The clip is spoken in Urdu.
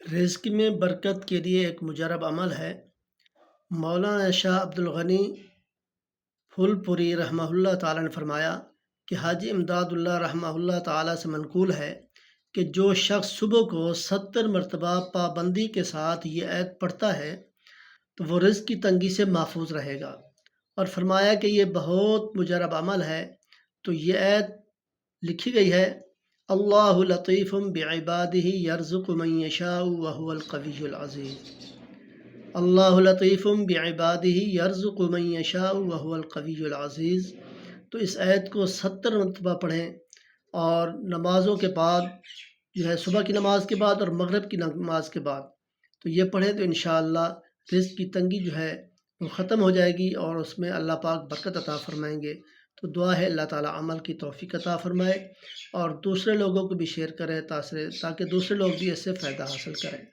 رزق میں برکت کے لیے ایک مجرب عمل ہے۔ مولانا شاہ عبد الغنی پھول پوری رحمہ اللہ تعالیٰ نے فرمایا کہ حاجی امداد اللہ رحمہ اللہ تعالیٰ سے منقول ہے کہ جو شخص صبح کو 70 مرتبہ پابندی کے ساتھ یہ آیت پڑھتا ہے تو وہ رزق کی تنگی سے محفوظ رہے گا، اور فرمایا کہ یہ بہت مجرب عمل ہے۔ تو یہ آیت لکھی گئی ہے: اللہ لطیف بعبادہ یرزق من یشاء وہو القوی العزیز۔ اللہ لطیف بعبادہ یرزق من یشاء وہو القوی العزیز۔ تو اس آیت کو 70 مرتبہ پڑھیں، اور نمازوں کے بعد جو ہے، صبح کی نماز کے بعد اور مغرب کی نماز کے بعد تو یہ پڑھیں تو انشاءاللہ رزق کی تنگی جو ہے وہ ختم ہو جائے گی، اور اس میں اللہ پاک برکت عطا فرمائیں گے۔ تو دعا ہے اللہ تعالیٰ عمل کی توفیق عطا فرمائے، اور دوسرے لوگوں کو بھی شیئر کریں تاکہ دوسرے لوگ بھی اس سے فائدہ حاصل کریں۔